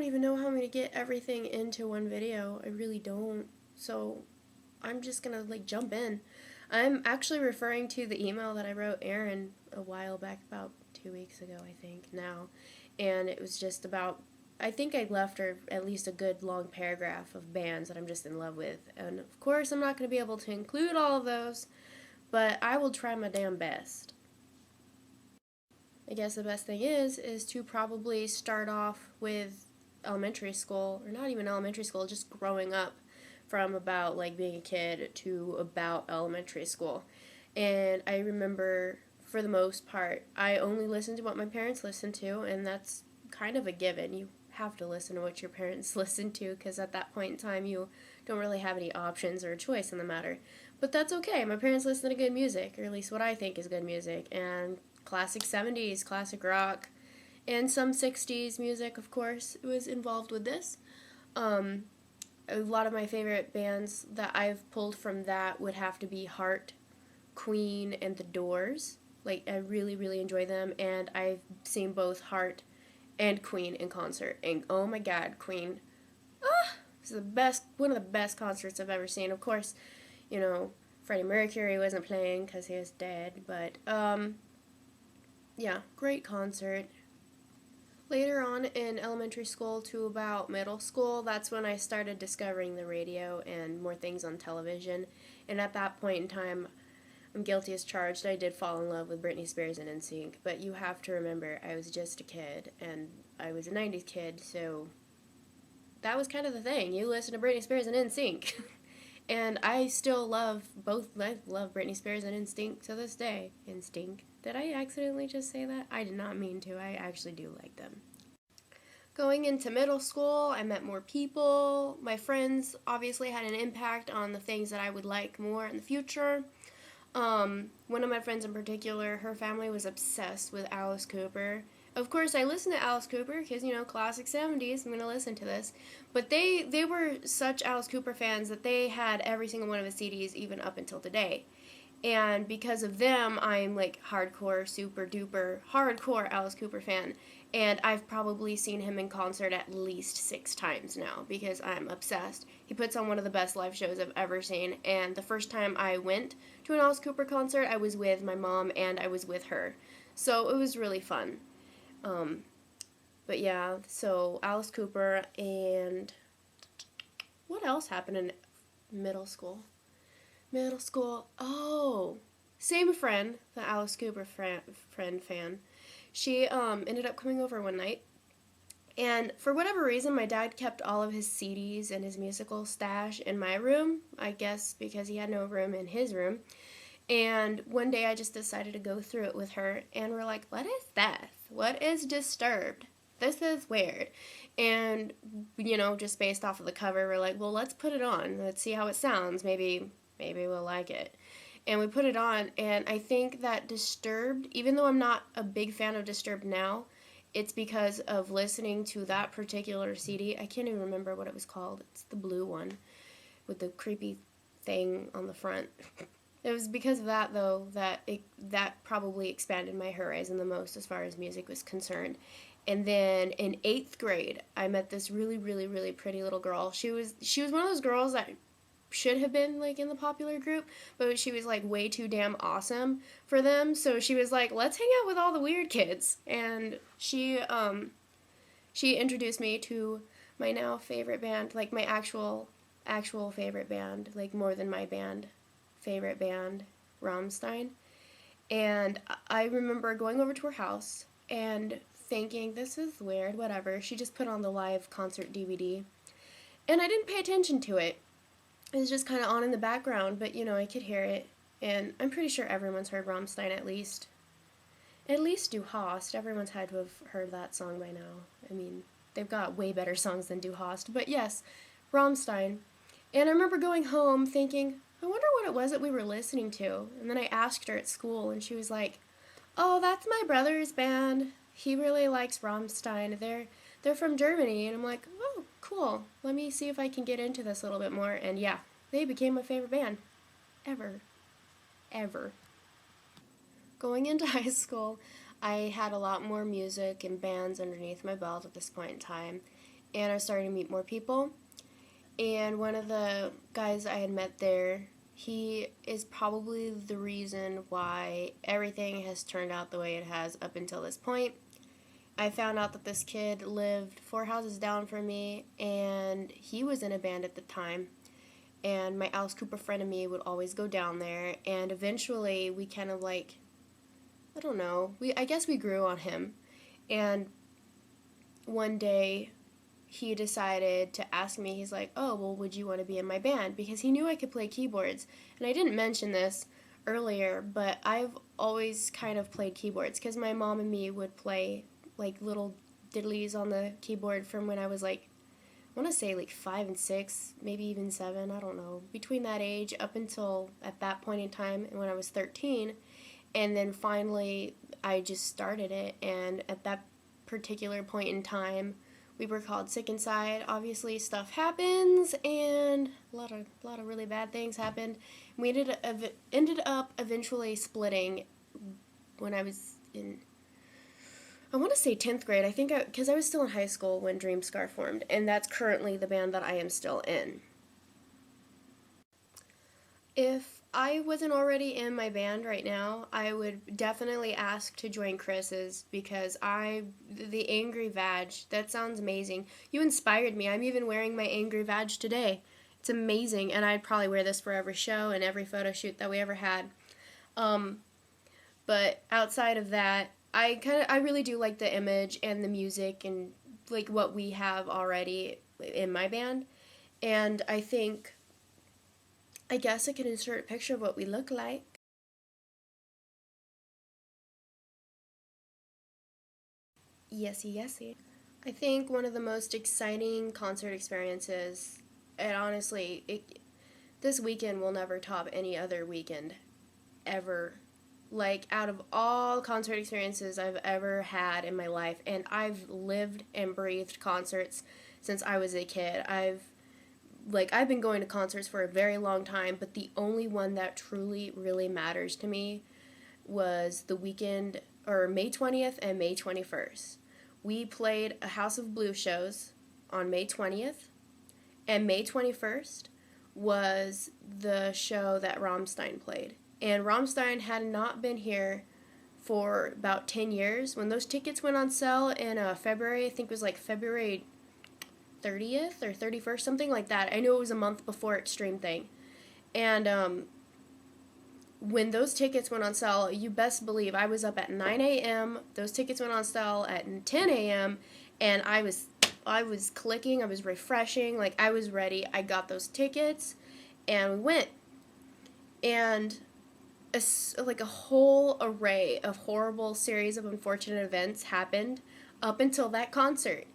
even know how I'm gonna get everything into one video. I really don't. So I'm just gonna like jump in. I'm actually referring to the email that I wrote Aaron a while back, about 2 weeks ago, I think now, and it was just about, I think I left her at least a good long paragraph of bands that I'm just in love with, and of course I'm not going to be able to include all of those, but I will try my damn best. I guess the best thing is to probably start off with elementary school, or not even elementary school, just growing up from about like being a kid to about elementary school. And I remember, for the most part, I only listened to what my parents listened to, and that's kind of a given. You have to listen to what your parents listen to, because at that point in time you don't really have any options or a choice in the matter. But that's okay. My parents listen to good music, or at least what I think is good music, and classic 70s, classic rock, and some 60s music, of course, was involved with this. A lot of my favorite bands that I've pulled from that would have to be Heart, Queen, and The Doors. Like, I really, really enjoy them, and I've seen both Heart and Queen in concert, and oh my god, Queen, it's the best, one of the best concerts I've ever seen. Of course, you know, Freddie Mercury wasn't playing because he was dead, but, yeah, great concert. Later on in elementary school to about middle school, that's when I started discovering the radio and more things on television. And at that point in time, I'm guilty as charged, I did fall in love with Britney Spears and NSYNC. But you have to remember, I was just a kid, and I was a 90s kid, so that was kind of the thing. You listen to Britney Spears and NSYNC. And I still love both. I love Britney Spears and NSYNC to this day. NSYNC. Did I accidentally just say that? I did not mean to. I actually do like them. Going into middle school, I met more people. My friends obviously had an impact on the things that I would like more in the future. One of my friends in particular, her family was obsessed with Alice Cooper. Of course, I listened to Alice Cooper because, you know, classic 70s, I'm going to listen to this. But they were such Alice Cooper fans that they had every single one of his CDs, even up until today. And because of them, I'm like hardcore, super duper, hardcore Alice Cooper fan. And I've probably seen him in concert at least 6 times now because I'm obsessed. He puts on one of the best live shows I've ever seen. And the first time I went to an Alice Cooper concert, I was with my mom and I was with her. So it was really fun. But yeah, so Alice Cooper, and what else happened in middle school? Middle school, oh, same friend, the Alice Cooper friend fan. She ended up coming over one night, and for whatever reason, my dad kept all of his CDs and his musical stash in my room, I guess because he had no room in his room. And one day I just decided to go through it with her, and we're like, what is that? What is Disturbed? This is weird. And, you know, just based off of the cover, we're like, well, let's put it on. Let's see how it sounds. Maybe we'll like it. And we put it on, and I think that Disturbed, even though I'm not a big fan of Disturbed now, it's because of listening to that particular CD. I can't even remember what it was called. It's the blue one with the creepy thing on the front. It was because of that, though, that probably expanded my horizon the most as far as music was concerned. And then in 8th grade, I met this really, really, really pretty little girl. She was one of those girls that should have been, like, in the popular group, but she was, like, way too damn awesome for them. So she was like, let's hang out with all the weird kids. And she introduced me to my now favorite band, like, my actual favorite band, like, more than my favorite band, Rammstein. And I remember going over to her house and thinking, this is weird, whatever. She just put on the live concert DVD. And I didn't pay attention to it. It was just kind of on in the background, but, you know, I could hear it. And I'm pretty sure everyone's heard Rammstein at least. At least Du Hast. Everyone's had to have heard that song by now. I mean, they've got way better songs than Du Hast. But yes, Rammstein. And I remember going home thinking, I wonder what it was that we were listening to. And then I asked her at school, and she was like, oh, that's my brother's band. He really likes Rammstein. They're from Germany. And I'm like, oh, cool. Let me see if I can get into this a little bit more. And yeah, they became my favorite band. Ever. Going into high school, I had a lot more music and bands underneath my belt at this point in time. and I was starting to meet more people. And one of the guys I had met there, he is probably the reason why everything has turned out the way it has up until this point. I found out that this kid lived 4 houses down from me, and he was in a band at the time. And my Alice Cooper friend and me would always go down there, and eventually we kind of like, I don't know, I guess we grew on him. And one day he decided to ask me, he's like, oh, well, would you want to be in my band? Because he knew I could play keyboards. And I didn't mention this earlier, but I've always kind of played keyboards because my mom and me would play like little diddlies on the keyboard from when I was like, I want to say like 5 and 6, maybe even 7, I don't know, between that age up until at that point in time and when I was 13. And then finally I just started it, and at that particular point in time we were called sick inside. Obviously stuff happens, and a lot of really bad things happened. We ended up eventually splitting when I was in, I want to say 10th grade. I think because I was still in high school when Dream Scar formed, and that's currently the band that I am still in. If I wasn't already in my band right now, I would definitely ask to join Chris's, because the angry vag, that sounds amazing. You inspired me. I'm even wearing my angry vag today. It's amazing, and I'd probably wear this for every show and every photo shoot that we ever had. But outside of that, I really do like the image and the music and like what we have already in my band. And I guess I can insert a picture of what we look like. Yesy, yesy. I think one of the most exciting concert experiences, and honestly, this weekend will never top any other weekend ever. Like, out of all concert experiences I've ever had in my life, and I've lived and breathed concerts since I was a kid. I've been going to concerts for a very long time, but the only one that truly, really matters to me was the weekend, or May 20th and May 21st. We played a House of Blues shows on May 20th, and May 21st was the show that Rammstein played. And Rammstein had not been here for about 10 years. When those tickets went on sale in February, I think it was like February 30th or 31st, something like that. I knew it was a month before Extreme Thing. And when those tickets went on sale, you best believe I was up at 9 a.m. Those tickets went on sale at 10 a.m. And I was clicking, I was refreshing, like I was ready. I got those tickets and we went. And a whole array of horrible series of unfortunate events happened up until that concert.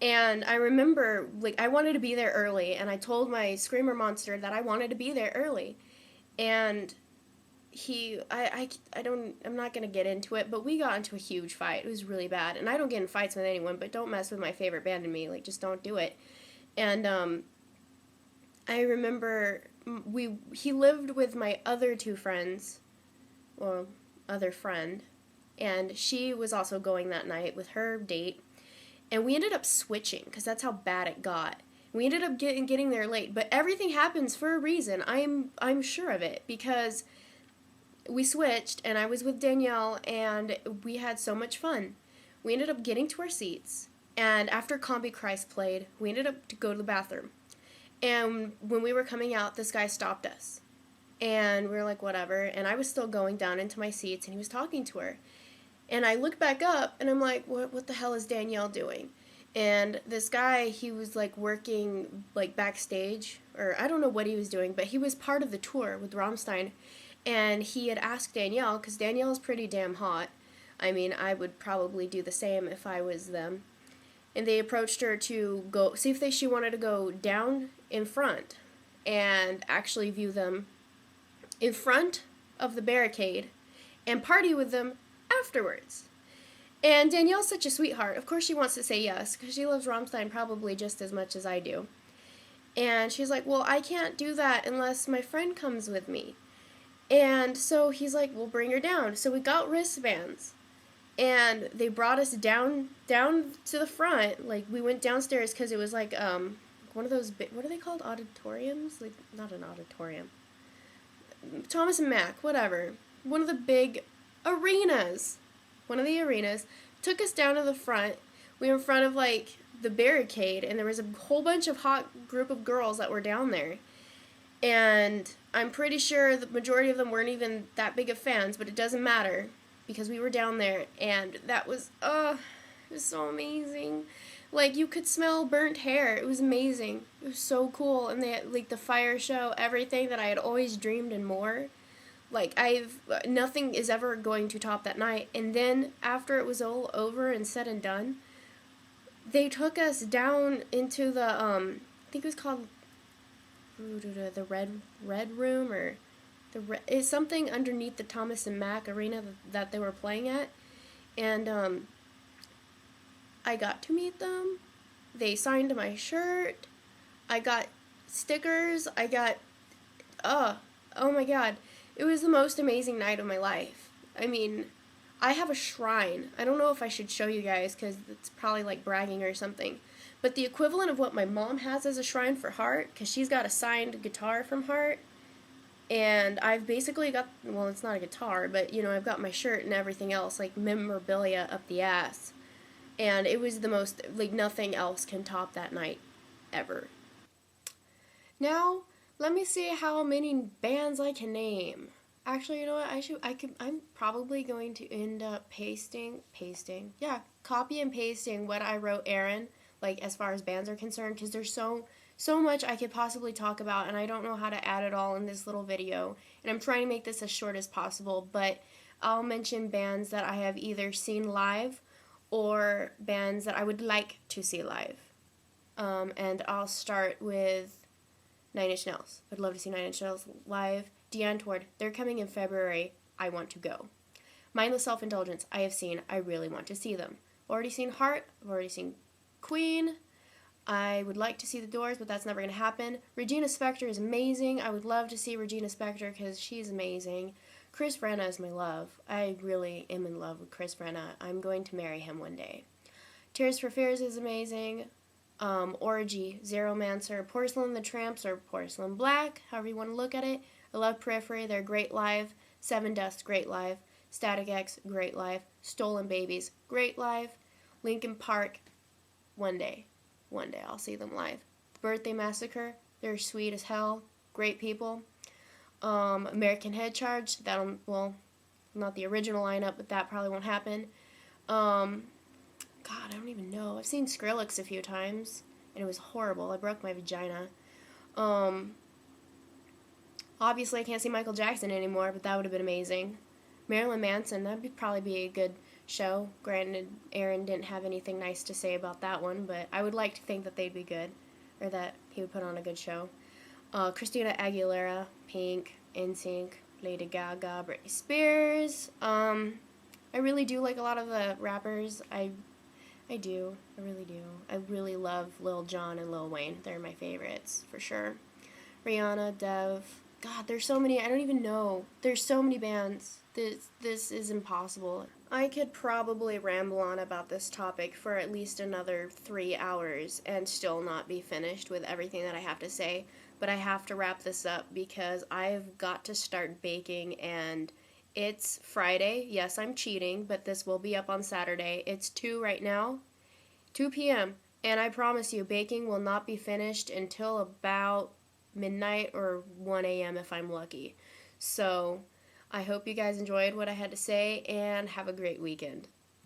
And I remember, like, I wanted to be there early, and I told my screamer monster that I wanted to be there early. And I'm not going to get into it, but we got into a huge fight. It was really bad. And I don't get in fights with anyone, but don't mess with my favorite band and me. Like, just don't do it. And I remember he lived with my other two friends, well, other friend, and she was also going that night with her date, and we ended up switching because that's how bad it got. We ended up getting there late, but everything happens for a reason. I'm sure of it, because we switched, and I was with Danielle, and we had so much fun. We ended up getting to our seats, and after Combi Christ played, we ended up to go to the bathroom. And when we were coming out, this guy stopped us. And we were like, whatever. And I was still going down into my seats, and he was talking to her. And I looked back up, and I'm like, what the hell is Danielle doing? And this guy, he was, like, working, like, backstage. Or I don't know what he was doing, but he was part of the tour with Rammstein. And he had asked Danielle, because Danielle's pretty damn hot. I mean, I would probably do the same if I was them. And they approached her to go see if she wanted to go down in front and actually view them in front of the barricade and party with them afterwards. And Danielle's such a sweetheart. Of course she wants to say yes, because she loves Rammstein probably just as much as I do. And she's like, well, I can't do that unless my friend comes with me. And so he's like, well, bring her down. So we got wristbands. and they brought us down to the front. Like, we went downstairs because it was like one of those what are they called, auditoriums? Like, not an auditorium, Thomas and Mack, whatever, one of the big arenas. One of the arenas took us down to the front. We were in front of like the barricade, and there was a whole bunch of hot group of girls that were down there. And I'm pretty sure the majority of them weren't even that big of fans, but it doesn't matter because we were down there, and that was, it was so amazing. Like, you could smell burnt hair. It was amazing. It was so cool. And they had, like, the fire show, everything that I had always dreamed and more. Like, nothing is ever going to top that night. And then, after it was all over and said and done, they took us down into the, I think it was called the red room, or it's something underneath the Thomas and Mack arena that they were playing at. And, I got to meet them. They signed my shirt. I got stickers. I got, oh my god. It was the most amazing night of my life. I mean, I have a shrine. I don't know if I should show you guys because it's probably like bragging or something. But the equivalent of what my mom has as a shrine for Heart, because she's got a signed guitar from Heart. And I've basically got, well, it's not a guitar, but, you know, I've got my shirt and everything else, like memorabilia up the ass. And it was the most, like, nothing else can top that night ever. Now, let me see how many bands I can name. Actually, you know what, I'm probably going to end up copy and pasting what I wrote Aaron, like, as far as bands are concerned, because there's so much I could possibly talk about, and I don't know how to add it all in this little video, and I'm trying to make this as short as possible, but I'll mention bands that I have either seen live or bands that I would like to see live. And I'll start with 9 Inch Nails. I'd love to see 9 Inch Nails live. Antwoord, they're coming in February. I want to go. Mindless Self Indulgence, I have seen. I really want to see them. Already seen Heart. I've already seen Queen. I would like to see The Doors, but that's never going to happen. Regina Spektor is amazing. I would love to see Regina Spektor because she's amazing. Chris Vrenna is my love. I really am in love with Chris Vrenna. I'm going to marry him one day. Tears for Fears is amazing. Orgy, Zeromancer, Porcelain the Tramps, or Porcelain Black, however you want to look at it. I love Periphery. They're great live. Sevendust, great live. Static X, great live. Stolen Babies, great live. Linkin Park, one day. One day I'll see them live. Birthday Massacre, they're sweet as hell. Great people. American Head Charge, well, not the original lineup, but that probably won't happen. God, I don't even know. I've seen Skrillex a few times, and it was horrible. I broke my vagina. Obviously, I can't see Michael Jackson anymore, but that would have been amazing. Marilyn Manson, that would probably be a good show. Granted, Aaron didn't have anything nice to say about that one, but I would like to think that they'd be good, or that he would put on a good show. Christina Aguilera, Pink, NSYNC, Lady Gaga, Britney Spears. I really do like a lot of the rappers. I do. I really do. I really love Lil Jon and Lil Wayne. They're my favorites, for sure. Rihanna, Dev. God, there's so many. I don't even know. There's so many bands. This is impossible. I could probably ramble on about this topic for at least another 3 hours and still not be finished with everything that I have to say. But I have to wrap this up because I've got to start baking, and it's Friday. Yes, I'm cheating, but this will be up on Saturday. It's 2 right now, 2 p.m., and I promise you, baking will not be finished until about midnight or 1 a.m. if I'm lucky. So I hope you guys enjoyed what I had to say, and have a great weekend.